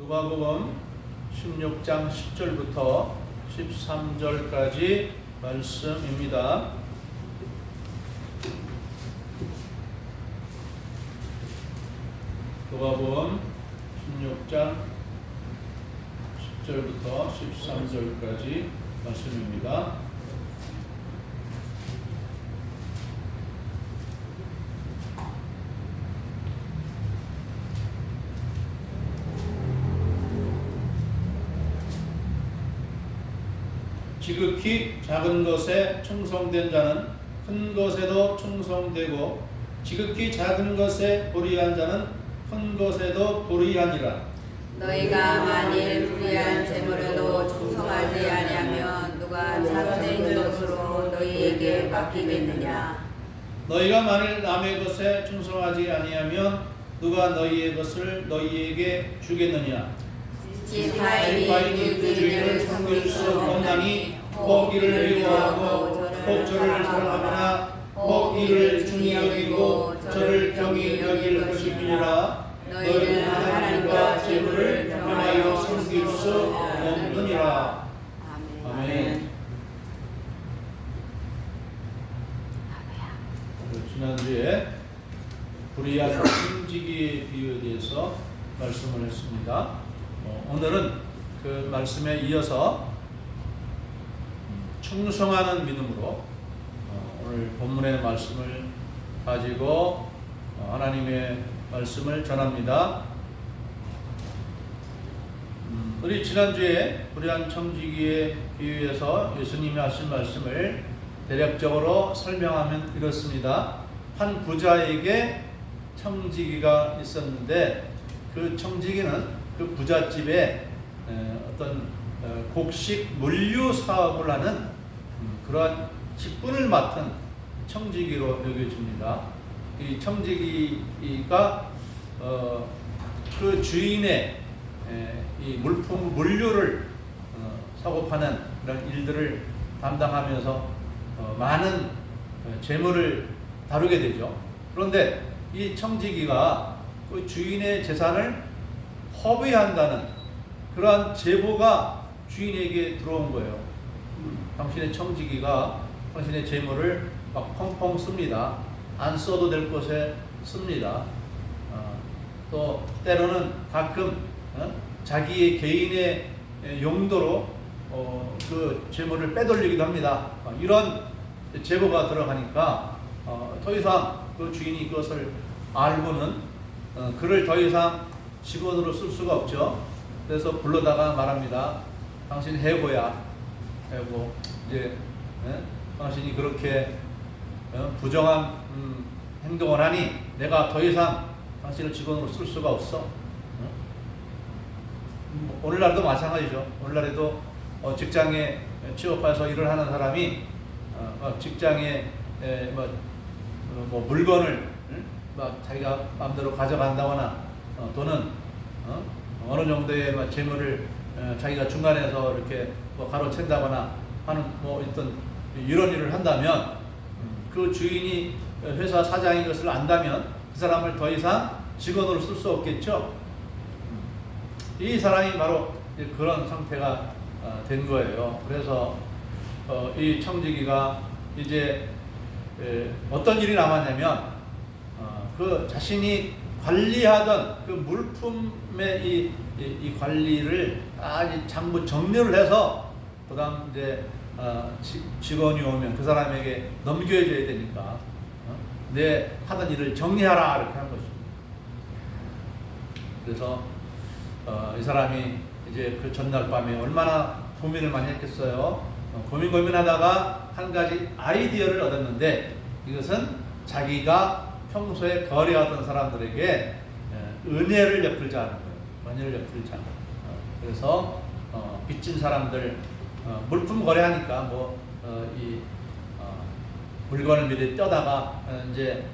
누가복음 16장 10절부터 13절까지 말씀입니다. 누가복음 16장 10절부터 13절까지 말씀입니다. 지극히 작은 것에 충성된 자는 큰 것에도 충성되고 지극히 작은 것에 불의한 자는 큰 것에도 불의하니라. 너희가 만일 불의한 재물에도 충성하지 아니하면 누가 작은 것으로 너희에게 맡기겠느냐. 너희가 만일 남의 것에 충성하지 아니하면 누가 너희의 것을 너희에게 주겠느냐. 지파인이 그 주인을 섬길 수 없나니 혹 이를 미워하고 혹 저를 사랑하거나 혹 이를 중히 여기고 저를 경히 여길 것이니라. 너희는 하나님과 재물을 겸하여 섬길 수 없느니라. 아멘. 지난주에 불의한 심지기의 비유에 대해서 말씀을 했습니다. 오늘은 그 말씀에 이어서 충성하는 믿음으로 오늘 본문의 말씀을 가지고 하나님의 말씀을 전합니다. 우리 지난주에 불의한 청지기의 비유에서 예수님이 하신 말씀을 대략적으로 설명하면 이렇습니다. 한 부자에게 청지기가 있었는데 그 청지기는 그 부잣집에 어떤 곡식 물류 사업을 하는 그러한 직분을 맡은 청지기로 여겨집니다. 이 청지기가 그 주인의 이 물류를 사고 파는 그런 일들을 담당하면서 많은 재물을 다루게 되죠. 그런데 이 청지기가 그 주인의 재산을 허비한다는 그러한 제보가 주인에게 들어온 거예요. 당신의 청지기가 당신의 재물을 막 펑펑 씁니다. 안 써도 될 곳에 씁니다. 또 때로는 가끔 자기의 개인의 용도로 그 재물을 빼돌리기도 합니다. 이런 제보가 들어가니까 더 이상 그 주인이 그것을 알고는 그를 더 이상 직원으로 쓸 수가 없죠. 그래서 불러다가 말합니다. 당신 해고야. 해고. 이제 당신이 그렇게 부정한 행동을 하니 내가 더 이상 당신을 직원으로 쓸 수가 없어. 오늘날도 마찬가지죠. 오늘날에도 직장에 취업해서 일을 하는 사람이 직장에 뭐 물건을 자기가 마음대로 가져간다거나 또는 어느 정도의 재물을 자기가 중간에서 이렇게 가로챈다거나 하는 어떤 이런 일을 한다면 그 주인이 회사 사장인 것을 안다면 그 사람을 더 이상 직원으로 쓸 수 없겠죠. 이 사람이 바로 그런 상태가 된 거예요. 그래서 이 청지기가 이제 어떤 일이 남았냐면 그 자신이 관리하던 그 물품의 이 관리를 아주 전부 정리를 해서 그다음 이제 직원이 오면 그 사람에게 넘겨줘야 되니까 내 하던 일을 정리하라 이렇게 한 것입니다. 그래서 이 사람이 이제 그 전날 밤에 얼마나 고민을 많이 했겠어요. 고민하다가 한 가지 아이디어를 얻었는데 이것은 자기가 평소에 거래하던 사람들에게 은혜를 베풀자는 거예요. 은혜를 베풀자. 그래서 빚진 사람들 물품 거래하니까 이 물건을 미리 떼다가 이제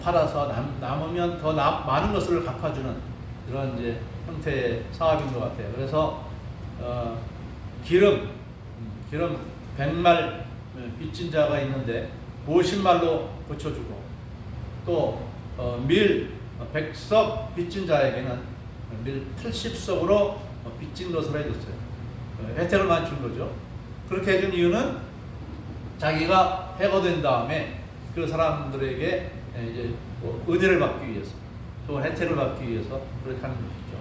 팔아서 남으면 더 많은 것을 갚아주는 그런 이제 형태의 사업인 것 같아요. 그래서 기름 100말 빚진 자가 있는데 50말로 고쳐주고 또 밀 100석 빚진 자에게는 밀 80석으로 빚진 것으로 해줬어요. 혜택을 많이 준 거죠. 그렇게 해준 이유는 자기가 해고된 다음에 그 사람들에게 이제 은혜를 받기 위해서, 좋은 혜택을 받기 위해서 그렇게 하는 것이죠.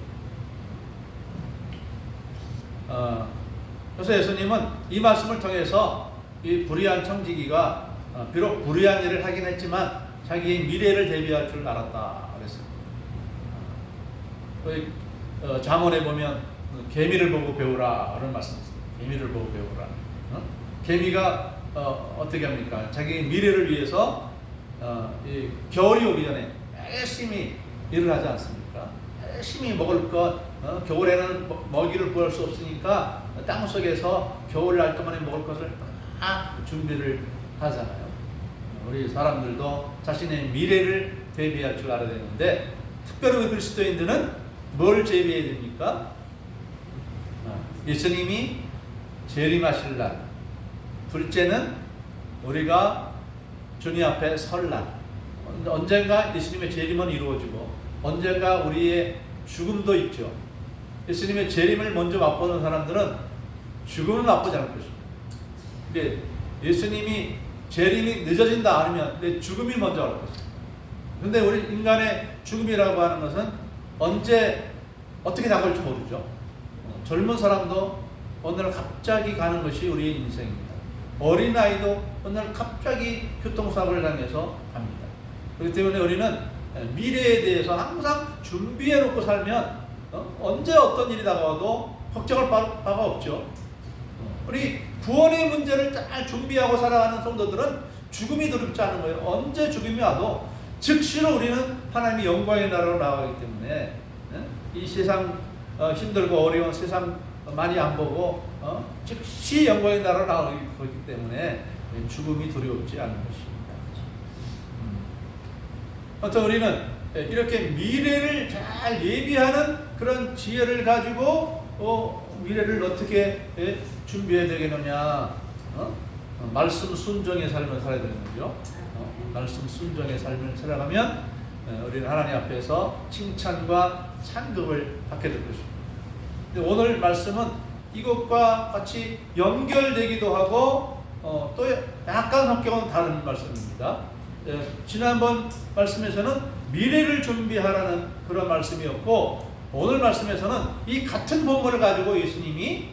그래서 예수님은 이 말씀을 통해서 이 불의한 청지기가 비록 불의한 일을 하긴 했지만 자기의 미래를 대비할 줄 알았다 그랬어요. 잠언에 보면 개미를 보고 배우라 그런 말씀이 있어요. 개미를 보고 배우라. 개미가 어떻게 합니까? 자기 미래를 위해서 이 겨울이 오기 전에 열심히 일을 하지 않습니까? 열심히 먹을 것, 겨울에는 먹이를 구할 수 없으니까 땅 속에서 겨울날 동안에 먹을 것을 다 준비를 하잖아요. 우리 사람들도 자신의 미래를 대비할 줄 알아야 되는데, 특별히 우리 그리스도인들은 뭘 대비해야 됩니까? 예수님이 재림하실 날, 둘째는 우리가 주님 앞에 설 날. 언젠가 예수님의 재림은 이루어지고 언젠가 우리의 죽음도 있죠. 예수님의 재림을 먼저 맛보는 사람들은 죽음은 맛보지 않을 것입니다. 근데 예수님이 재림이 늦어진다 않으면 내 죽음이 먼저 올 것입니다. 그런데 우리 인간의 죽음이라고 하는 것은 언제 어떻게 다가올지 모르죠. 젊은 사람도 어느 날 갑자기 가는 것이 우리의 인생입니다. 어린아이도 어느 날 갑자기 교통사고를 당해서 갑니다. 그렇기 때문에 우리는 미래에 대해서 항상 준비해 놓고 살면 언제 어떤 일이 다가와도 걱정할 바가 없죠. 우리 구원의 문제를 잘 준비하고 살아가는 성도들은 죽음이 두렵지 않은 거예요. 언제 죽음이 와도 즉시로 우리는 하나님의 영광의 나라로 나가기 때문에 이 세상 힘들고 어려운 세상 많이 안 보고 즉시 영광의 나라로 나가기 때문에 죽음이 두렵지 않은 것입니다. 어떤 우리는 이렇게 미래를 잘 예비하는 그런 지혜를 가지고 미래를 어떻게 준비해야 되겠느냐? 말씀 순종의 삶을 살아야 되는 거죠. 말씀 순종의 삶을 살아가면 우리는 하나님 앞에서 칭찬과 상급을 받게 될 것입니다. 근데 오늘 말씀은 이것과 같이 연결되기도 하고 또 약간 성격은 다른 말씀입니다. 지난번 말씀에서는 미래를 준비하라는 그런 말씀이었고, 오늘 말씀에서는 이 같은 본문을 가지고 예수님이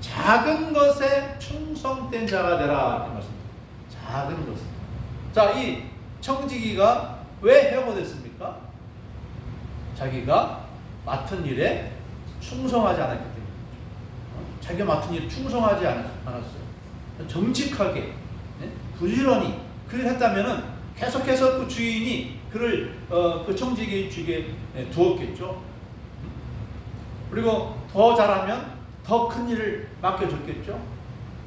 작은 것에 충성된 자가 되라 이렇게 말씀입니다. 작은 것에. 자, 이 청지기가 왜 해고됐습니까? 자기가 맡은 일에 충성하지 않았기 때문에. 자기가 맡은 일에 충성하지 않았어요. 정직하게, 부지런히 그를 했다면은 계속해서 그 주인이 그를 그 청지기 주게 두었겠죠. 그리고 더 잘하면 더 큰 일을 맡겨줬겠죠.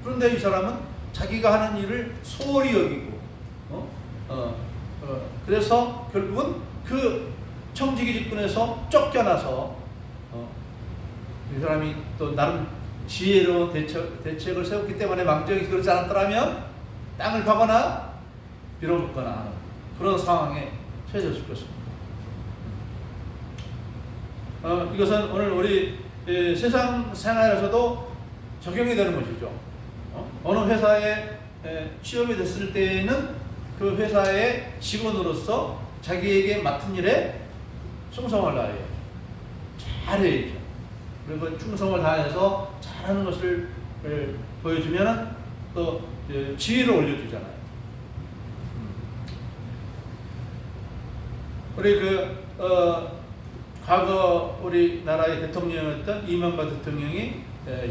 그런데 이 사람은 자기가 하는 일을 소홀히 여기고, 그래서 결국은 그 청지기 직분에서 쫓겨나서 이 사람이 또 나름 지혜로운 대책을 세웠기 때문에 망정이 그렇지 않았더라면 땅을 파거나 빌어먹거나 하는 그런 상황에 처해졌을 것입니다. 이것은 오늘 우리 세상 생활에서도 적용이 되는 것이죠. 어느 회사에 취업이 됐을 때에는 그 회사의 직원으로서 자기에게 맡은 일에 충성을 다해야죠. 잘해야죠. 그리고 충성을 다해서 잘하는 것을 보여주면 또 지위를 올려주잖아요. 우리 과거 우리나라의 대통령이었던 이명박 대통령이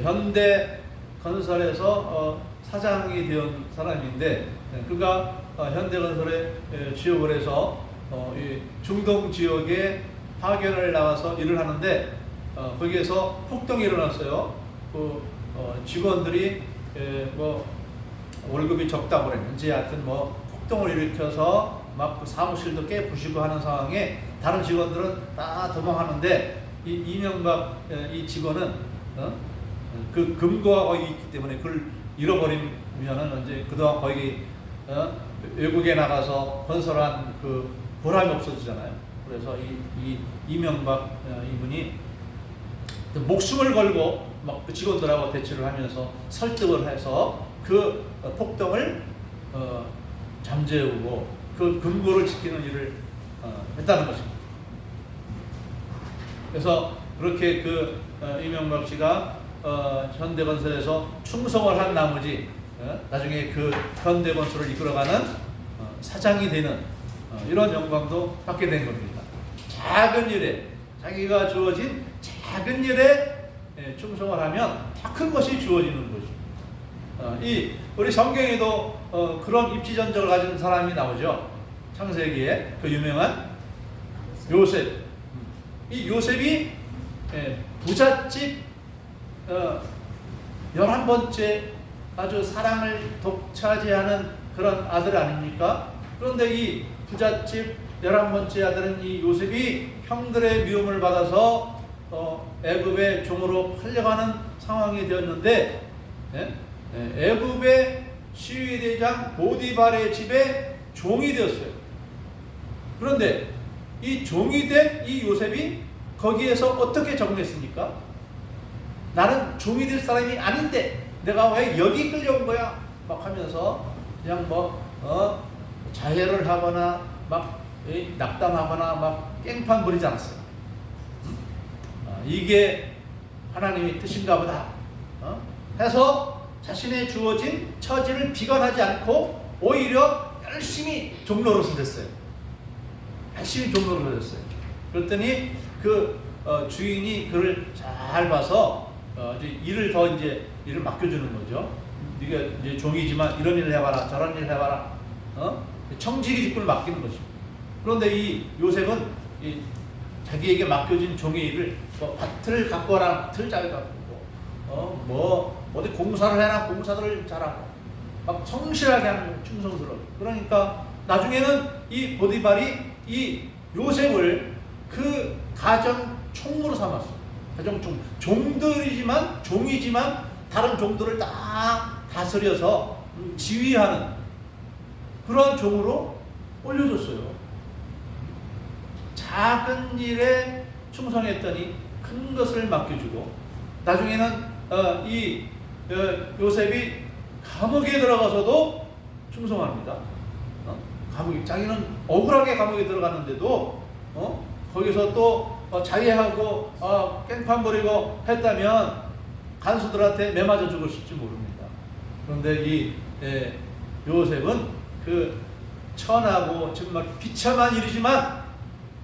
현대 건설에서 사장이 되었던 사람인데, 그가 현대건설에 취업을 해서 이 중동 지역에 파견을 나가서 일을 하는데 거기에서 폭동이 일어났어요. 그 직원들이 뭐 월급이 적다고 그랬는지 하여튼 뭐 폭동을 일으켜서 막 그 사무실도 깨부시고 하는 상황에 다른 직원들은 다 도망하는데 이 이명박 이 직원은 그 금고가 거기 있기 때문에 그걸 잃어버리면은 이제 그동안 거기 외국에 나가서 건설한 그 보람이 없어지잖아요. 그래서 이 이명박 이분이 목숨을 걸고 막 그 직원들하고 대치를 하면서 설득을 해서 그 폭동을 잠재우고 그 근거를 지키는 일을 했다는 것입니다. 그래서 그렇게 그 이명박 씨가 현대건설에서 충성을 한 나머지 나중에 그 현대건설을 이끌어가는 사장이 되는 이런 영광도 받게 된 겁니다. 작은 일에 자기가 주어진 작은 일에 충성을 하면 더 큰 것이 주어지는 거죠. 우리 성경에도 그런 입지전적을 가진 사람이 나오죠. 창세기에 그 유명한 요셉. 이 요셉이 부잣집 11번째 아주 사랑을 독차지하는 그런 아들 아닙니까? 그런데 이 부잣집 11번째 아들은 이 요셉이 형들의 미움을 받아서 애굽의 종으로 팔려가는 상황이 되었는데 애굽의 시위대장 보디발의 집에 종이 되었어요. 그런데 이 종이 된 이 요셉이 거기에서 어떻게 적응했습니까? 나는 종이 될 사람이 아닌데 내가 왜 여기 끌려온 거야? 막 하면서 그냥 자해를 하거나 막 낙담하거나 막 깽판 부리지 않았어요. 이게 하나님의 뜻인가 보다 해서 자신의 주어진 처지를 비관하지 않고 오히려 열심히 종노릇을 했어요. 열심히 종노릇을 했어요. 그랬더니 그 주인이 그를 잘 봐서 일을 맡겨주는 거죠. 네가 이제 종이지만 이런 일을 해봐라, 저런 일을 해봐라. 청지기 직분을 맡기는 것입니다. 그런데 이 요셉은 자기에게 맡겨진 종의 일을 밭을 가꾸어라, 밭을 잘 가꾸고, 어디 공사를 해라, 공사들을 잘하고, 막 성실하게 하는 충성스러워. 그러니까 나중에는 이 보디발이 이 요셉을 그 가정 총무로 삼았어요. 가정 총. 종이지만 다른 종들을 다 다스려서 지휘하는 그런 종으로 올려줬어요. 작은 일에 충성했더니 큰 것을 맡겨주고 나중에는 요셉이 감옥에 들어가서도 충성합니다. 자기는 억울하게 감옥에 들어갔는데도 거기서 또 자해하고 깽판 부리고 했다면 간수들한테 매맞아 죽었을지 모릅니다. 그런데 이 요셉은 그 천하고 정말 비참한 일이지만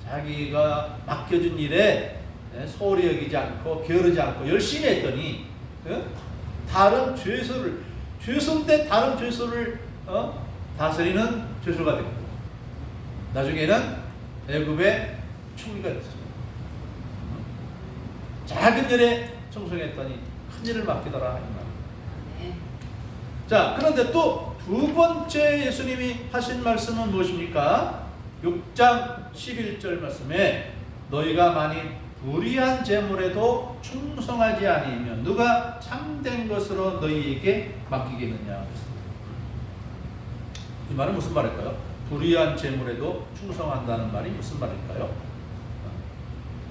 자기가 맡겨준 일에 소홀히 여기지 않고 게으르지 않고 열심히 했더니 다른 죄수인데 다른 죄수를 다스리는 죄수가 됐고 나중에는 애굽의 총리가 됐습니다. 작은 일에 충성했더니 큰 일을 맡기더라. 자, 그런데 또 두 번째 예수님이 하신 말씀은 무엇입니까? 6장 11절 말씀에 너희가 만일 불의한 재물에도 충성하지 아니하면 누가 참된 것으로 너희에게 맡기겠느냐. 이 말은 무슨 말일까요? 불의한 재물에도 충성한다는 말이 무슨 말일까요?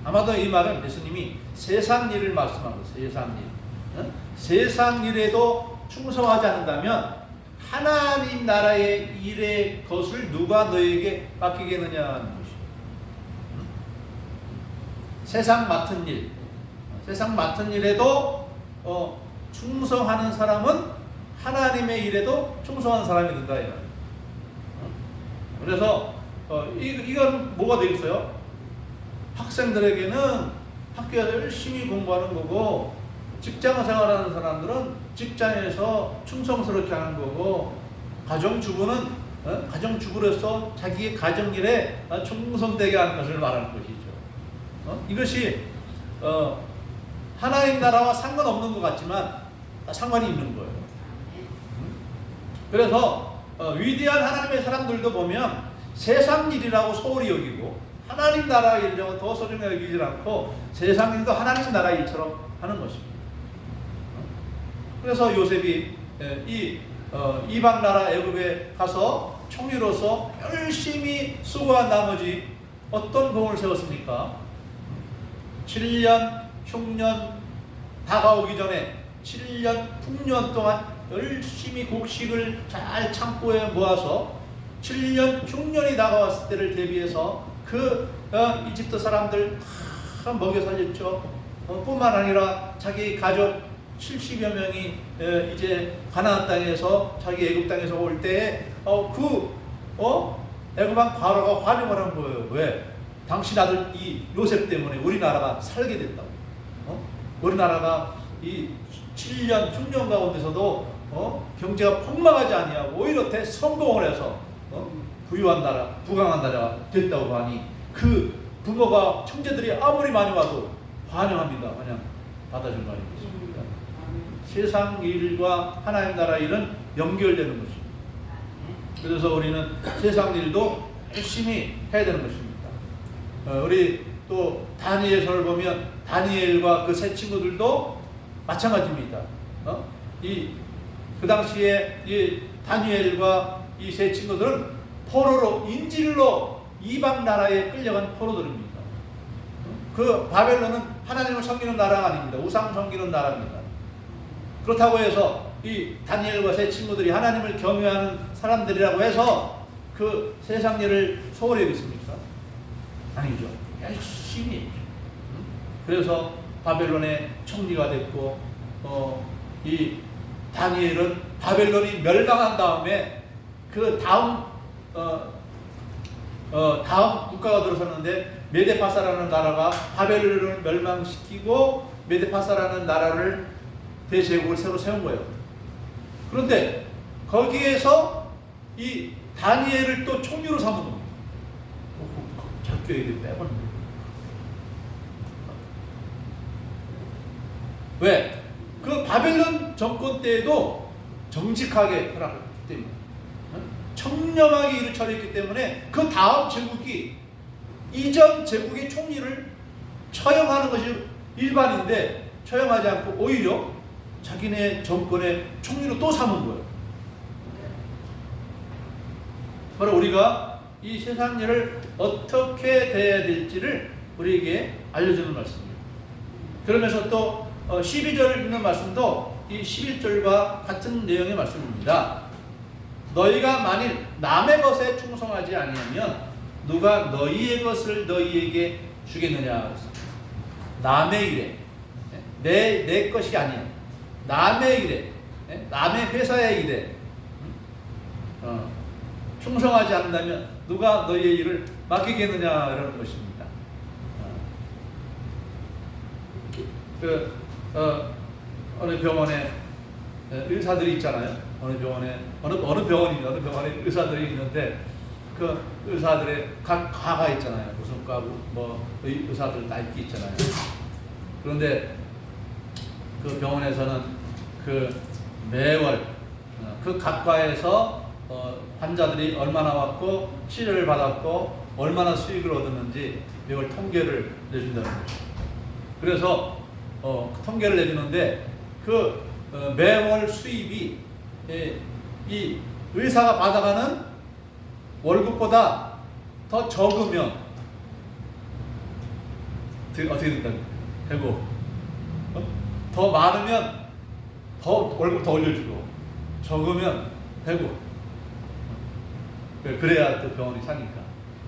아마도 이 말은 예수님이 세상 일을 말씀한 거예요. 세상 일. 세상 일에도 충성하지 않는다면 하나님 나라의 일의 것을 누가 너에게 맡기겠느냐 하는 것이죠. 세상 맡은 일에도 충성하는 사람은 하나님의 일에도 충성하는 사람이 된다. 그래서 이건 뭐가 되겠어요? 학생들에게는 학교에서 열심히 공부하는 거고 직장 생활하는 사람들은 직장에서 충성스럽게 하는 거고 가정주부는 가정주부로서 자기의 가정일에 충성되게 하는 것을 말하는 것이죠. 이것이 하나님 나라와 상관없는 것 같지만 상관이 있는 거예요. 그래서 위대한 하나님의 사람들도 보면 세상 일이라고 소홀히 여기고 하나님 나라 일이라고 더 소중히 여기지 않고 세상 일도 하나님 나라 일처럼 하는 것입니다. 그래서 요셉이 이방 나라 애굽에 가서 총리로서 열심히 수고한 나머지 어떤 공을 세웠습니까? 7년 흉년 다가오기 전에 7년 풍년 동안 열심히 곡식을 잘 창고에 모아서 7년 흉년이 다가왔을 때를 대비해서 그 이집트 사람들 다 먹여 살렸죠. 뿐만 아니라 자기 가족 70여 명이 이제 가나안 땅에서 자기 애굽 땅에서 올 때에 애굽 왕 바로가 환영을 한 거예요. 왜? 당신 아들 이 요셉 때문에 우리나라가 살게 됐다고. 우리나라가 이 7년 흉년 가운데서도 경제가 폭망하지 아니하고 오히려 대성공을 해서 부유한 나라, 부강한 나라가 됐다고 하니 그 부모가 형제들이 아무리 많이 와도 환영합니다. 그냥 받아준 거 아니겠습니까? 세상 일과 하나님 나라 일은 연결되는 것입니다. 그래서 우리는 세상 일도 열심히 해야 되는 것입니다. 우리 또 다니엘서를 보면 다니엘과 그 세 친구들도 마찬가지입니다. 그 당시에 이 다니엘과 이 세 친구들은 포로로 인질로 이방 나라에 끌려간 포로들입니다. 그 바벨론은 하나님을 섬기는 나라가 아닙니다. 우상 섬기는 나라입니다. 그렇다고 해서 이 다니엘과 세 친구들이 하나님을 경외하는 사람들이라고 해서 그 세상 일을 소홀히 여겼습니까? 아니죠. 열심히 했죠. 그래서 바벨론의 총리가 됐고 이 다니엘은 바벨론이 멸망한 다음에 그 다음 국가가 들어섰는데 메데파사라는 나라가 바벨론을 멸망시키고 메데파사라는 나라를 대제국을 새로 세운 거예요. 그런데 거기에서 이 다니엘을 또 총리로 삼은 겁니다. 작교회를 빼버린 거예요. 왜? 그 바벨론 정권 때에도 정직하게 허락했기 때문에 청렴하게 일을 처리했기 때문에 그 다음 제국이 이전 제국의 총리를 처형하는 것이 일반인데 처형하지 않고 오히려 자기네 정권의 총리로 또 삼은 거예요. 바로 우리가 이 세상 일을 어떻게 대해야 될지를 우리에게 알려주는 말씀입니다. 그러면서 또 12절 있는 말씀도 이 11절과 같은 내용의 말씀입니다. 너희가 만일 남의 것에 충성하지 아니하면 누가 너희의 것을 너희에게 주겠느냐. 남의 일에 내 것이 아니야. 남의 일에 남의 회사의 일에 충성하지 않는다면 누가 너희의 일을 맡기겠느냐 이러는 것입니다. 어느 병원에 의사들이 있잖아요. 어느 병원에 어느 병원에 의사들이 있는데 그 의사들의 각 과가 있잖아요. 무슨 과 뭐 의사들 나이키 있잖아요. 그런데 그 병원에서는 그 매월 그 각 과에서 환자들이 얼마나 왔고 치료를 받았고 얼마나 수익을 얻었는지 매월 통계를 내준다는 거죠. 그래서 통계를 내주는데 그 매월 수입이 이 의사가 받아가는 월급보다 더 적으면 어떻게 된다고? 되고 더 많으면 더 월급 더 올려주고 적으면 되고 그래야 또 병원이 사니까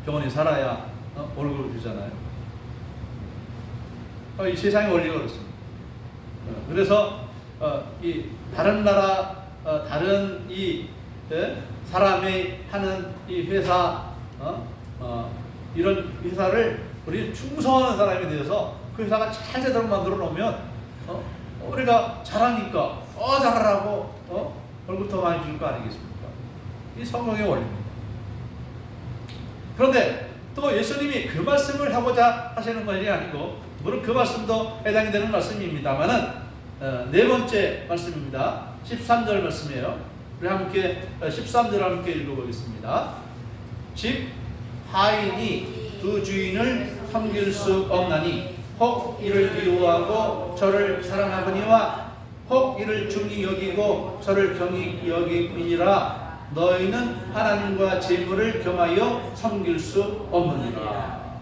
병원이 살아야 월급을 주잖아요. 이 세상의 원리가 그렇습니다. 그래서 이 다른 나라 다른 이 사람이 하는 이 회사 이런 회사를 우리 충성하는 사람이 되어서 그 회사가 잘 제대로 만들어 놓으면 우리가 잘하니까 잘하라고 월급 더 많이 줄 거 아니겠습니까? 이 성경의 원리입니다. 그런데 또 예수님이 그 말씀을 하고자 하시는 것이 아니고 물론 그 말씀도 해당이 되는 말씀입니다만은 네 번째 말씀입니다. 13절 말씀이에요. 우리 함께 13절 함께 읽어보겠습니다. 집 하인이 두 주인을 섬길 수 없나니 혹 이를 미워하고 저를 사랑하거니와 혹 이를 중히 여기고 저를 경히 여기니라. 너희는 하나님과 재물을 겸하여 섬길 수 없느니라.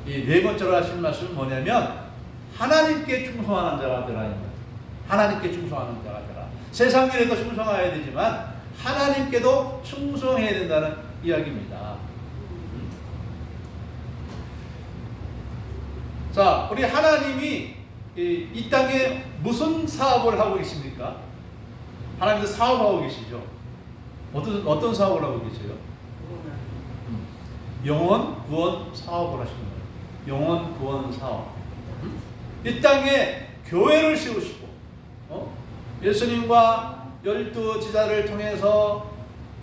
이 네 번째로 하신 말씀은 뭐냐면 하나님께 충성하는 자가 되라. 하나님께 충성하는 자가 되라. 세상 일에도 충성해야 되지만 하나님께도 충성해야 된다는 이야기입니다. 자, 우리 하나님이 이 땅에 무슨 사업을 하고 계십니까? 하나님도 사업하고 계시죠. 어떤 사업을 하고 계세요? 영혼 구원 사업을 하시는 거예요. 영혼 구원 사업. 이 땅에 교회를 세우시고, 예수님과 12 지사를 통해서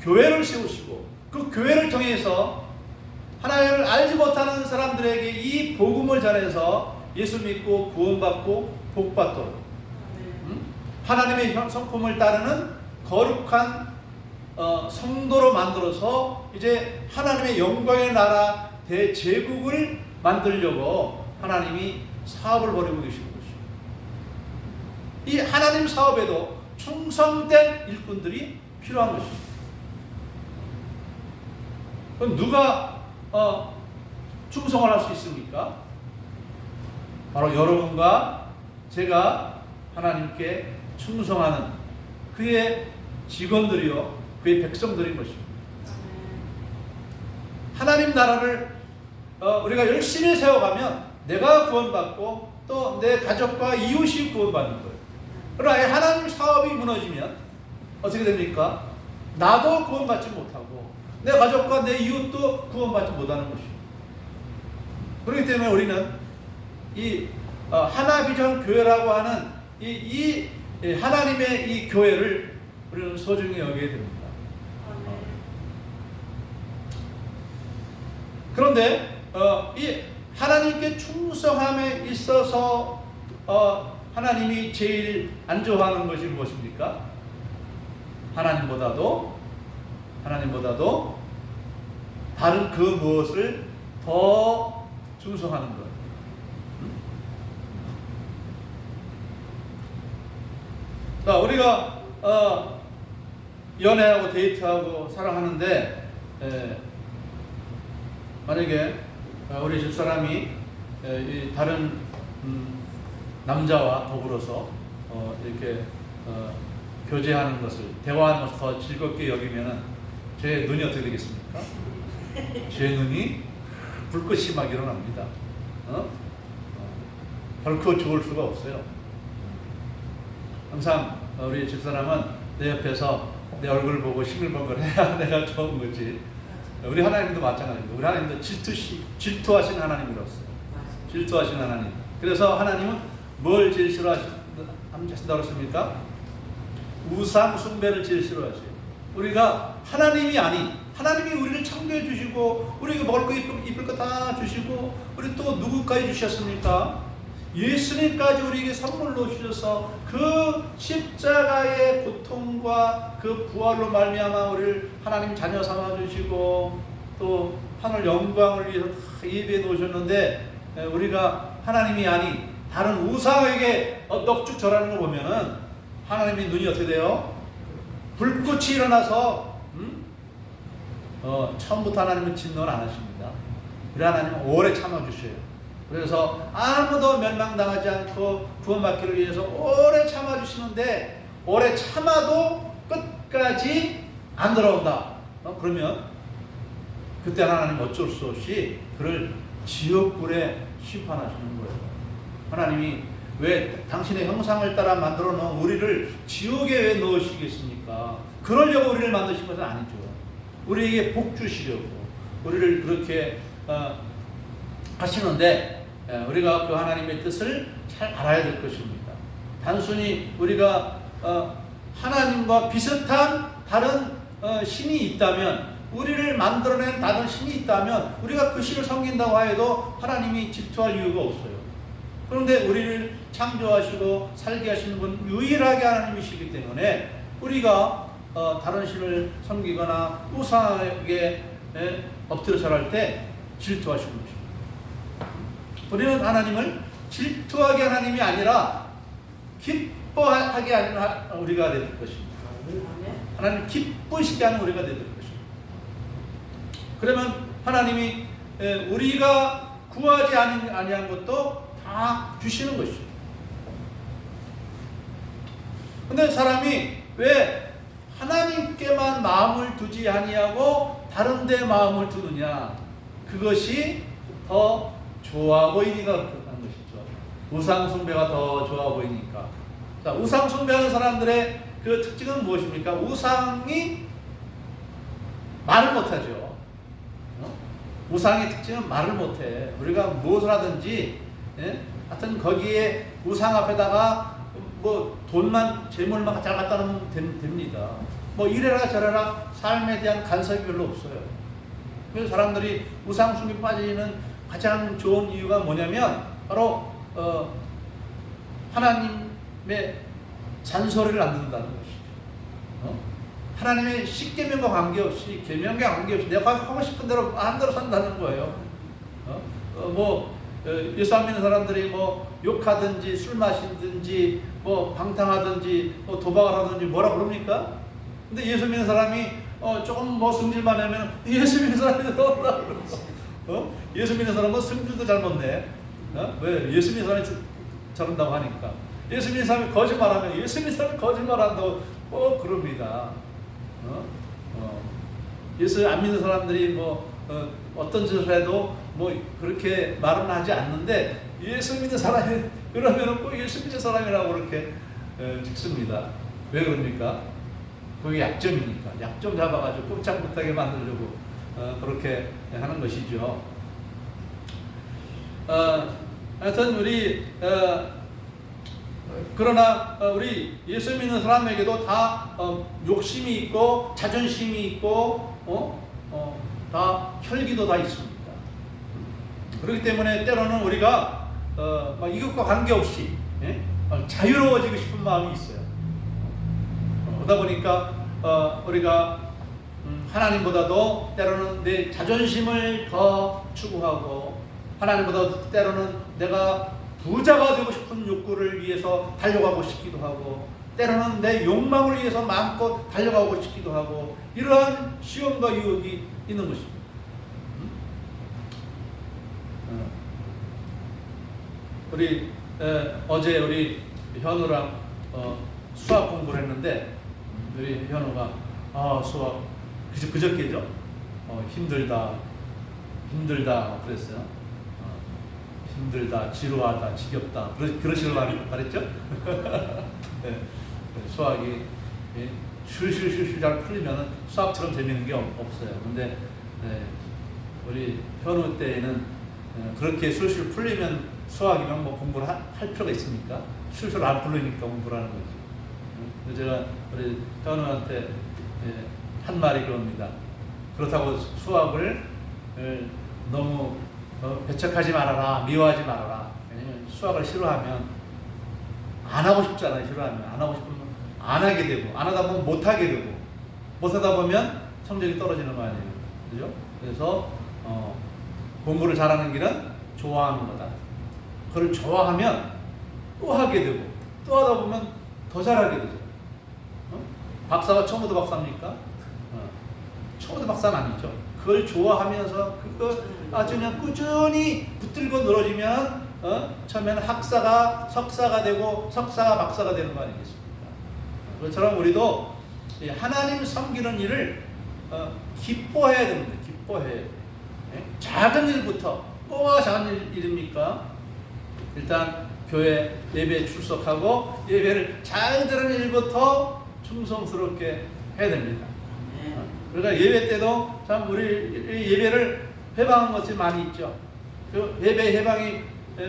교회를 세우시고, 그 교회를 통해서 하나님을 알지 못하는 사람들에게 이 복음을 전해서 예수 믿고 구원받고 복받도록 하나님의 성품을 따르는 거룩한 성도로 만들어서 이제 하나님의 영광의 나라 대제국을 만들려고 하나님이 사업을 벌이고 계시는 것이죠. 이 하나님 사업에도 충성된 일꾼들이 필요한 것입니다. 그럼 누가 충성을 할 수 있습니까? 바로 여러분과 제가 하나님께 충성하는 그의 직원들이요, 그의 백성들인 것입니다. 하나님 나라를 우리가 열심히 세워가면 내가 구원받고 또 내 가족과 이웃이 구원받는 거예요. 그러나 하나님 사업이 무너지면 어떻게 됩니까? 나도 구원받지 못하고 내 가족과 내 이웃도 구원받지 못하는 것이죠. 그렇기 때문에 우리는 이 하나비전 교회라고 하는 이 하나님의 이 교회를 우리는 소중히 여겨야 됩니다. 그런데 이 하나님께 충성함에 있어서 하나님이 제일 안 좋아하는 것이 무엇입니까? 하나님보다도 다른 그 무엇을 더 충성하는 것. 자, 우리가 연애하고 데이트하고 사랑하는데 만약에 우리 집사람이 다른 남자와 더불어서 이렇게 교제하는 것을, 대화하는 것을 더 즐겁게 여기면은 제 눈이 어떻게 되겠습니까? 제 눈이 불꽃이 막 일어납니다. 결코 좋을 수가 없어요. 항상 우리 집사람은 내 옆에서 내 얼굴을 보고 싱글벙글 해야 내가 좋은 거지. 우리 하나님도 마찬가지입니다. 우리 하나님도 질투하신 하나님이었어요. 질투하신 하나님. 그래서 하나님은 뭘 제일 싫어하신다고 했습니까? 우상 숭배를 제일 싫어하세요. 우리가 하나님이 아닌, 하나님이 우리를 창조해 주시고 우리가 먹을 거 입을 거 다 주시고 우리 또 누구까지 주셨습니까? 예수님까지 우리에게 선물로 주셔서 그 십자가의 고통과 그 부활로 말미암아 우리를 하나님 자녀 삼아 주시고 또 하늘 영광을 위해서 다 예배해 놓으셨는데 우리가 하나님이 아닌 다른 우상에게 넋죽 절하는 거 보면은 하나님의 눈이 어떻게 돼요? 불꽃이 일어나서 처음부터 하나님은 진노를 안 하십니다. 우리 하나님은 오래 참아주셔요. 그래서 아무도 멸망당하지 않고 구원받기를 위해서 오래 참아주시는데 오래 참아도 끝까지 안 돌아온다. 그러면 그때 하나님 어쩔 수 없이 그를 지옥불에 심판하시는 거예요. 하나님이 왜 당신의 형상을 따라 만들어 놓은 우리를 지옥에 왜 넣으시겠습니까? 그러려고 우리를 만드신 것은 아니죠. 우리에게 복 주시려고 우리를 그렇게 하시는데 우리가 그 하나님의 뜻을 잘 알아야 될 것입니다. 단순히 우리가 하나님과 비슷한 다른 신이 있다면, 우리를 만들어낸 다른 신이 있다면 우리가 그 신을 섬긴다고 하여도 하나님이 질투할 이유가 없어요. 그런데 우리를 창조하시고 살게 하시는 분 유일하게 하나님이시기 때문에 우리가 다른 신을 섬기거나 우상에게 엎드려 절할 때 질투하시는 것입니다. 우리는 하나님을 질투하게 하나님이 아니라 기뻐하게 하는 우리가 될 것입니다. 하나님 기쁘시게 하는 우리가 될 것입니다. 그러면 하나님이 우리가 구하지 아니한 것도 다 주시는 것이죠. 근데 사람이 왜 하나님께만 마음을 두지 아니하고 다른 데 마음을 두느냐? 그것이 더 좋아 보이니까 그런 것이죠. 우상 숭배가 더 좋아 보이니까. 자, 우상 숭배하는 사람들의 그 특징은 무엇입니까? 우상이 말을 못하죠. 우상의 특징은 말을 못해. 우리가 무엇을 하든지, 하여튼 거기에 우상 앞에다가 뭐 돈만, 재물만 잘 갖다 놓으면 됩니다. 뭐 이래라 저래라 삶에 대한 간섭이 별로 없어요. 그래서 사람들이 우상 숭배에 빠지는 가장 좋은 이유가 뭐냐면 바로 하나님의 잔소리를 안 듣는다는 것이죠. 하나님의 십계명과 관계없이 계명과 관계없이 내가 하고 싶은 대로 마음대로 산다는 거예요. 예수 안 믿는 사람들이 뭐 욕하든지 술 마시든지 뭐 방탕하든지 뭐 도박을 하든지 뭐라 그럽니까? 근데 예수 믿는 사람이 조금 뭐 승질만 하면 예수 믿는 사람이 더라 그러고 예수 믿는 사람은 승질도 잘못 내. 왜? 예수 믿는 사람이 저런다고 하니까. 예수 믿는 사람이 거짓말하면 예수 믿는 사람이 거짓말한다고 그럽니다. 예수 안 믿는 사람들이 어떤 짓을 해도 뭐 그렇게 말은 하지 않는데 예수 믿는 사람이 그러면은 꼭 예수 믿는 사람이라고 그렇게 찍습니다. 왜 그럽니까? 그게 약점이니까. 약점 잡아가지고 꼼짝 못하게 만들려고 그렇게 하는 것이죠. 하여튼 우리 그러나 우리 예수 믿는 사람에게도 다 욕심이 있고 자존심이 있고 다 혈기도 다 있습니다. 그렇기 때문에 때로는 우리가 이것과 관계없이 자유로워지고 싶은 마음이 있어요. 그러다 보니까 우리가 하나님보다도 때로는 내 자존심을 더 추구하고 하나님보다 때로는 내가 부자가 되고 싶은 욕구를 위해서 달려가고 싶기도 하고 때로는 내 욕망을 위해서 마음껏 달려가고 싶기도 하고 이러한 시험과 유혹이 있는 것입니다. 우리 어제 우리 현우랑 수학 공부를 했는데 우리 현우가 수학 그저께죠? 힘들다 그랬어요. 힘들다, 지루하다, 지겹다 그러시는 말했죠? 네, 수학이 슐슐슐 잘 풀리면 수학처럼 재미있는 게 없어요. 근데 우리 현우 때에는 그렇게 술술 풀리면 수학이면 뭐 공부를 할 필요가 있습니까? 술술 안 풀리니까 공부를 하는 거지. 그래서 제가 우리 현우한테 한 말이 그럽니다. 그렇다고 수학을 너무 배척하지 말아라, 미워하지 말아라. 왜냐면 수학을 싫어하면 안 하고 싶잖아요. 싫어하면 안 하고 싶으면 안 하게 되고 안 하다 보면 못 하게 되고 못 하다 보면 성적이 떨어지는 거 아니에요. 그죠? 그래서 공부를 잘하는 길은 좋아하는 거다. 그걸 좋아하면 또 하게 되고 또 하다 보면 더 잘하게 되죠. 박사가 처음부터 박사입니까? 처음부터 박사는 아니죠. 그걸 좋아하면서 그거 아주 그냥 꾸준히 붙들고 늘어지면 처음에는 학사가 석사가 되고 석사가 박사가 되는 거 아니겠습니까? 그것처럼 우리도 하나님 섬기는 일을 기뻐해야 됩니다. 기뻐해야 돼요. 작은 일부터 뭐가 작은 일입니까? 일단 교회 예배에 출석하고 예배를 잘 들은 일부터 충성스럽게 해야 됩니다. 그러니까 예배 때도 참 우리 예배를 해방한 것이 많이 있죠. 그 예배 해방이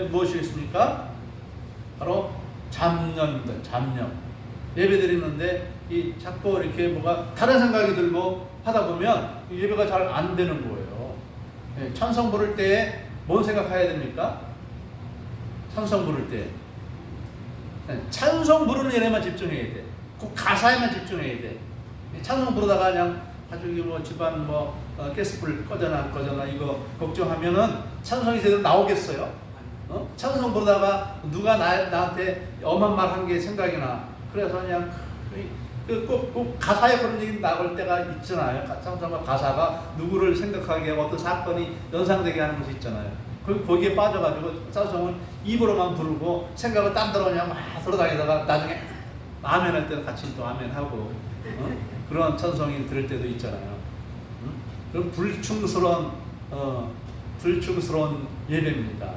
무엇이겠습니까? 바로 잡념입니다. 잡념. 예배 드리는데 자꾸 이렇게 뭐가 다른 생각이 들고 하다 보면 예배가 잘 안 되는 거예요. 찬송 부를 때 뭔 생각해야 됩니까? 찬송 부를 때 찬송 부르는 일에만 집중해야 돼. 그 가사에만 집중해야 돼. 찬송 부르다가 그냥 가족이 집안 가스불 꺼져나 안 꺼져나 이거 걱정하면은 찬송이 제대로 나오겠어요? 찬송 부르다가 누가 나한테 엄한 말 한 게 생각이 나. 그래서 그냥 꼭 가사에 그런 얘기 나올 때가 있잖아요. 찬송과 가사가 누구를 생각하게 하고 어떤 사건이 연상되게 하는 것이 있잖아요. 거기에 빠져가지고 찬송을 입으로만 부르고 생각을 딴 데로 그냥 막 돌아다니다가 나중에 아멘 할 때는 같이 또 아멘 하고 그런 찬송이 들을 때도 있잖아요. 그럼 불충스러운 예배입니다.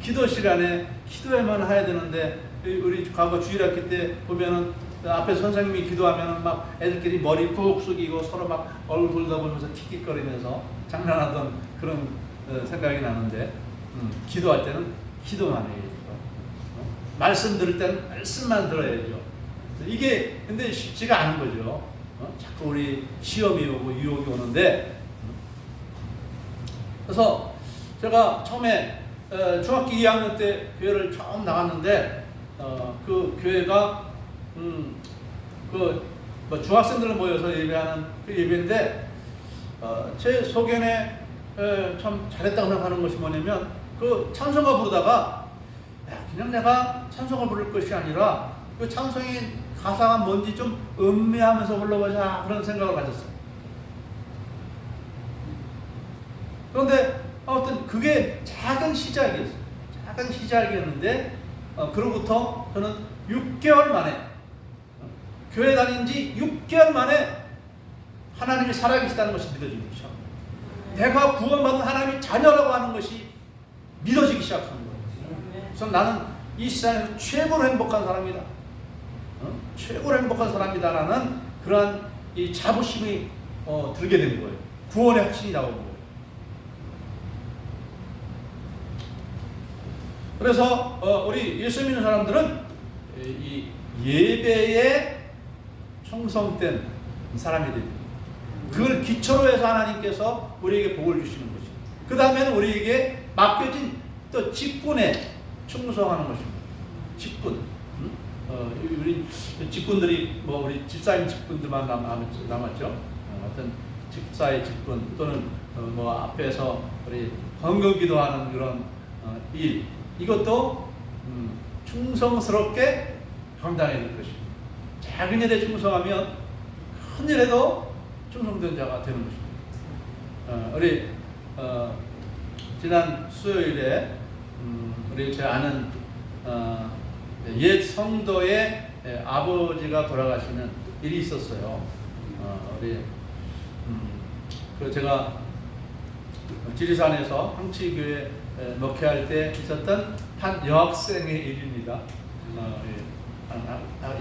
기도 시간에 기도에만 해야 되는데 우리 과거 주일학교 때 보면은 앞에 선생님이 기도하면은 막 애들끼리 머리 푹 숙이고 서로 막 얼굴 돌려보면서 킥킥거리면서 장난하던 그런 생각이 나는데 기도할 때는 기도만 해야죠. 말씀 들을 때는 말씀만 들어야죠. 이게 근데 쉽지가 않은 거죠. 자꾸 우리 시험이 오고 유혹이 오는데 그래서 제가 처음에 중학교 2학년 때 교회를 처음 나갔는데 그 교회가 뭐 중학생들 모여서 예배하는 그 예배인데 제 소견에 참 잘했다고 생각하는 것이 뭐냐면 그 찬송가 부르다가 그냥 내가 찬송을 부를 것이 아니라 그 찬송이 가사가 뭔지 좀 음미하면서 불러보자 그런 생각을 가졌어요. 그런데 아무튼 그게 작은 시작이었어요. 작은 시작이었는데 그로부터 저는 6개월 만에 교회 다닌 지 6개월 만에 하나님이 살아계시다는 것이 믿어지기 시작합니다. 내가 구원받은 하나님의 자녀라고 하는 것이 믿어지기 시작한 거예요. 그래서 나는 이 세상에서 최고로 행복한 사람이다. 최고로 행복한 사람이다라는 그러한 이 자부심이 들게 되는 거예요. 구원의 확신이 나오는 거예요. 그래서 우리 예수 믿는 사람들은 이 예배에 충성된 사람이 됩니다. 그걸 기초로 해서 하나님께서 우리에게 복을 주시는 것이죠. 그 다음에는 우리에게 맡겨진 또 직분에 충성하는 것입니다. 직분. 우리 직분들이 뭐 우리 집사님 직분들만 남았죠. 어떤 집사의 직분 또는 뭐 앞에서 우리 헌금기도하는 그런 일 이것도 충성스럽게 감당해야 될 것입니다. 작은 일에 충성하면 큰 일에도 충성된 자가 되는 것입니다. 우리 지난 수요일에 우리 제 아는 옛 성도의 아버지가 돌아가시는 일이 있었어요. 우리 그 제가 지리산에서 황치교회 목회할 때 있었던 한 여학생의 일입니다.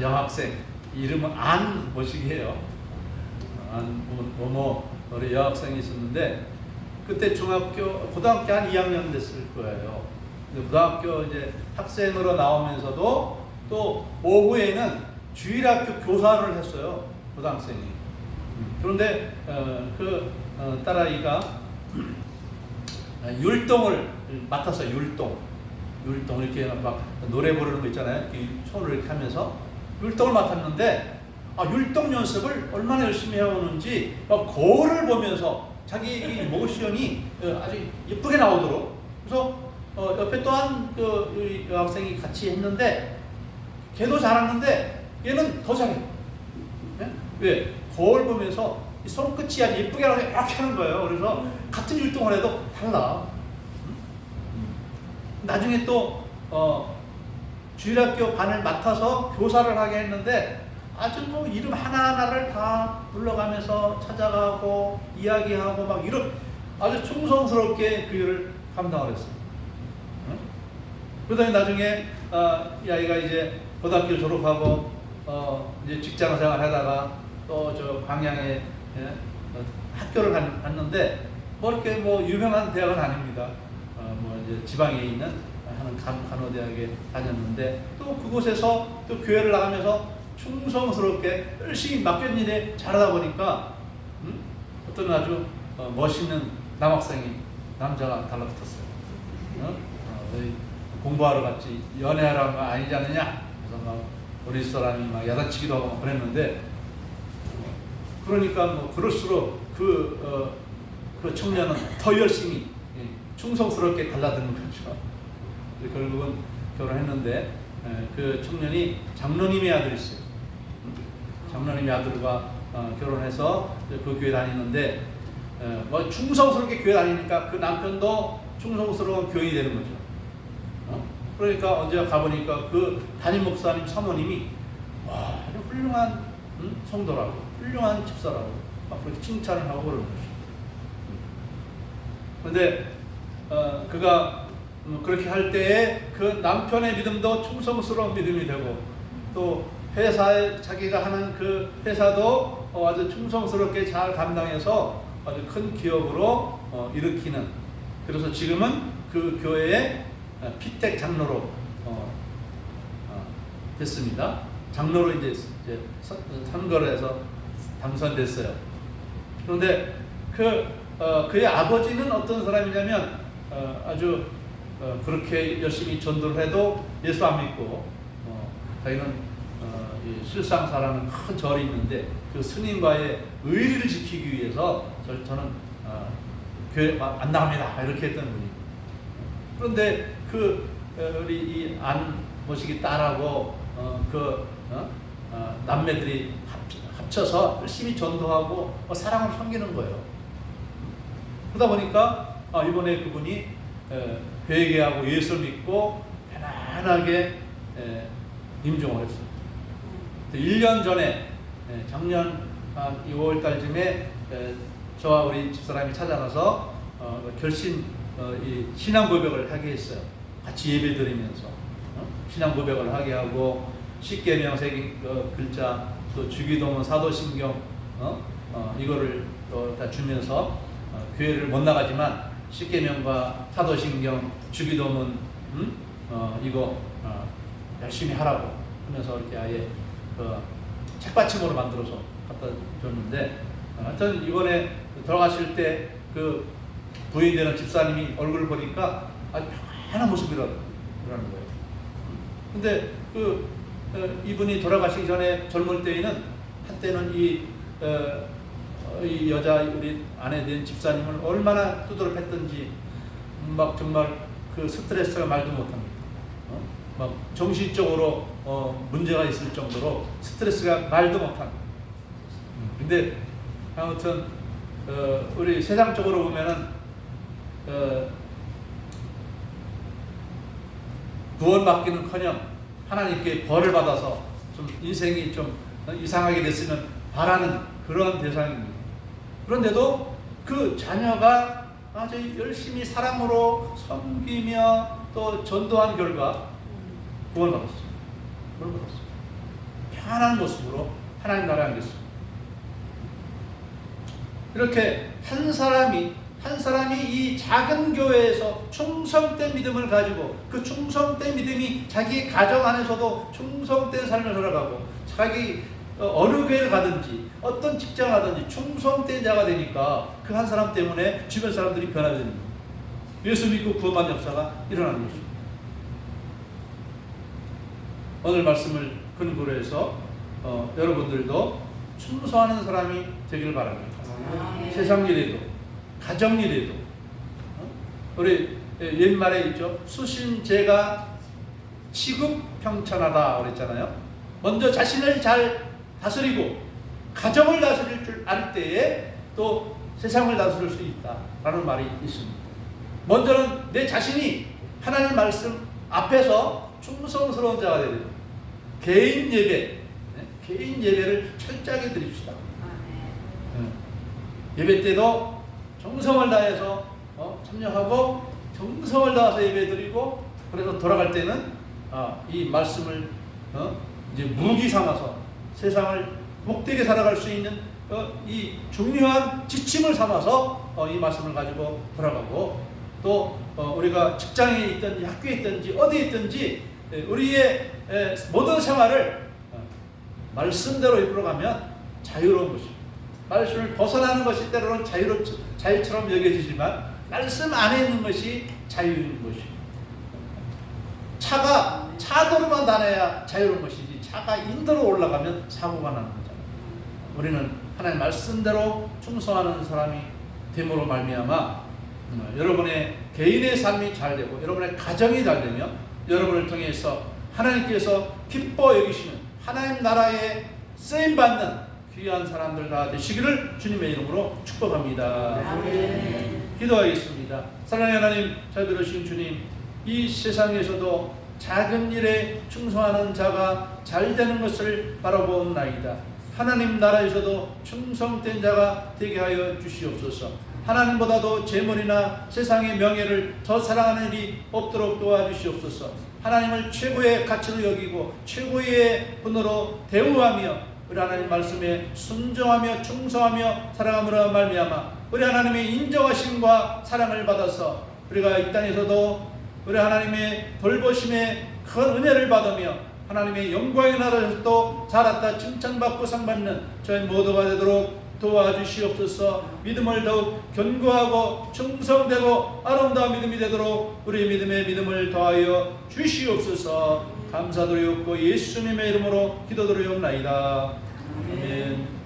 여학생 이름은 안 뭐시기해요. 안 뭐뭐 우리 여학생이 있었는데 그때 고등학교 한 2학년 됐을 거예요. 고등학교 이제 학생으로 나오면서도 또 오후에는 주일학교 교사를 했어요. 고등학생이. 그런데 그 딸아이가 율동을 맡았어요. 율동 이렇게 막 노래 부르는 거 있잖아요. 이렇게 손을 이렇게 하면서 율동을 맡았는데 율동 연습을 얼마나 열심히 해오는지 막 거울을 보면서 자기 모션이 아주 예쁘게 나오도록 그래서 옆에 또 한 그 여학생이 같이 했는데 걔도 잘하는데 얘는 더 잘해. 네? 왜? 거울 보면서 이 손끝이 아주 예쁘게 나오게 이렇게 하는 거예요. 그래서 같은 율동을 해도 달라. 나중에 또 주일학교 반을 맡아서 교사를 하게 했는데 아주 뭐 이름 하나하나를 다 불러가면서 찾아가고 이야기하고 막 이런 아주 충성스럽게 그 일을 감당을 했어요. 그러더니 나중에 이 아이가 이제 고등학교를 졸업하고 이제 직장 생활 하다가 또 저 광양에 학교를 갔는데 뭐 이렇게 뭐 유명한 대학은 아닙니다. 뭐 이제 지방에 있는 하는 간호대학에 다녔는데 또 그곳에서 또 교회를 나가면서 충성스럽게 열심히 맡긴 일에 잘하다 보니까 어떤 아주 멋있는 남자가 달라붙었어요. 공부하러 갔지 연애하러 간 거 아니지 않느냐? 그래서 막 우리 사람이 막 야단치기도 하고 막 그랬는데 그러니까 뭐 그럴수록 그 청년은 더 열심히 충성스럽게 달라드는 거죠. 결국은 결혼했는데 그 청년이 장로님의 아들이 있어요. 장로님의 아들과 결혼해서 그 교회 다니는데 뭐 충성스럽게 교회 다니니까 그 남편도 충성스러운 교인이 되는 거죠. 그러니까 언제 가보니까 그 담임 목사님 사모님이 와, 아주 훌륭한 성도라고, 훌륭한 집사라고 막 그렇게 칭찬을 하고 그러는 거죠. 그런데 그가 그렇게 할 때에 그 남편의 믿음도 충성스러운 믿음이 되고, 또 회사에 자기가 하는 그 회사도 아주 충성스럽게 잘 감당해서 아주 큰 기업으로 일으키는, 그래서 지금은 그 교회의 피택 장로로 됐습니다. 장로로 이제 선거를 해서 당선됐어요. 그런데 그의 아버지는 어떤 사람이냐면 아주 그렇게 열심히 전도를 해도 예수 안 믿고 자기는 실상사라는 큰 절이 있는데 그 스님과의 의리를 지키기 위해서 저는 교회 안 나갑니다 이렇게 했던 분이. 그런데 우리 이 안모시기 딸하고 남매들이 합쳐서 열심히 전도하고 사랑을 섬기는 거예요. 그러다 보니까 이번에 그분이 회개하고 예수 믿고 편안하게 임종을 했어요. 1년 전에 작년 2월 달쯤에 저와 우리 집사람이 찾아가서 이 신앙 고백을 하게 했어요. 같이 예배 드리면서 신앙 고백을 하게 하고 십계명 새긴 글자, 또 주기도문, 사도신경 이거를 또 다 주면서 교회를 못 나가지만 십계명과 사도신경, 주기도문 이거 열심히 하라고 하면서 이렇게 아예 책받침으로 만들어서 갖다 줬는데, 하여튼 이번에 들어가실 때 그 부인되는 집사님이 얼굴을 보니까 아주 편안한 모습이라는 거예요. 근데 이분이 돌아가시기 전에 젊을 때에는 한때는 이 여자 우리 아내 된 집사님을 얼마나 두드러 팼던지 막 정말 그 스트레스가 말도 못합니다. 막 정신적으로 문제가 있을 정도로 스트레스가 말도 못합니다. 근데 아무튼 우리 세상적으로 보면은 구원받기는커녕 하나님께 벌을 받아서 좀 인생이 좀 이상하게 됐으면 바라는 그런 대상입니다. 그런데도 그 자녀가 아주 열심히 사랑으로 섬기며 또 전도한 결과 구원받았어요. 편안한 모습으로 하나님 나라에 앉았어요. 이렇게 한 사람이 이 작은 교회에서 충성된 믿음을 가지고 그 충성된 믿음이 자기 가정 안에서도 충성된 삶을 살아가고, 자기 어느 교회를 가든지 어떤 직장을 하든지 충성된 자가 되니까 그 한 사람 때문에 주변 사람들이 변화되는 거예요. 예수 믿고 구원받는 역사가 일어나는 것입니다. 오늘 말씀을 근거로 해서 여러분들도 충성하는 사람이 되기를 바랍니다. 세상 일에도 가정 일에도 우리 옛말에 있죠. 수신제가 치국평천하다 그랬잖아요. 먼저 자신을 잘 다스리고 가정을 다스릴 줄 알 때에 또 세상을 다스릴 수 있다라는 말이 있습니다. 먼저는 내 자신이 하나님 말씀 앞에서 충성스러운 자가 되야 돼요. 개인 예배를 철저하게 드립시다. 예배 때도 정성을 다해서 참여하고 정성을 다해서 예배 드리고, 그래서 돌아갈 때는 이 말씀을 이제 무기 삼아서 세상을 복되게 살아갈 수 있는 이 중요한 지침을 삼아서 이 말씀을 가지고 돌아가고, 또 우리가 직장에 있든지 학교에 있든지 어디에 있든지 우리의 모든 생활을 말씀대로 이끌어가면 자유로운 것입니다. 말씀을 벗어나는 것이 때로는 자유처럼 여겨지지만 말씀 안에 있는 것이 자유인 것입니다. 차가 차도로만 다녀야 자유로운 것이지, 차가 인도로 올라가면 사고가 나는 거잖아요. 우리는 하나님 말씀대로 충성하는 사람이 됨으로 말미암아 여러분의 개인의 삶이 잘 되고 여러분의 가정이 잘 되며 여러분을 통해서 하나님께서 기뻐 여기시는 하나님 나라에 쓰임받는 귀한 사람들 다 되시기를 주님의 이름으로 축복합니다. 아멘. 기도하겠습니다. 사랑하는 하나님, 잘 들으신 주님, 이 세상에서도 작은 일에 충성하는 자가 잘 되는 것을 바라보나이다. 하나님 나라에서도 충성된 자가 되게 하여 주시옵소서. 하나님보다도 재물이나 세상의 명예를 더 사랑하는 일이 없도록 도와주시옵소서. 하나님을 최고의 가치로 여기고 최고의 분으로 대우하며 우리 하나님 말씀에 순종하며 충성하며 살아감으로 말미암아 우리 하나님의 인정하심과 사랑을 받아서 우리가 이 땅에서도 우리 하나님의 돌보심의 큰 은혜를 받으며 하나님의 영광의 나라에서 또 자랐다 칭찬받고 상받는 저희 모두가 되도록 도와주시옵소서. 믿음을 더욱 견고하고 충성되고 아름다운 믿음이 되도록 우리의 믿음을 더하여 주시옵소서. 감사드리옵고 예수님의 이름으로 기도드리옵나이다. 아멘.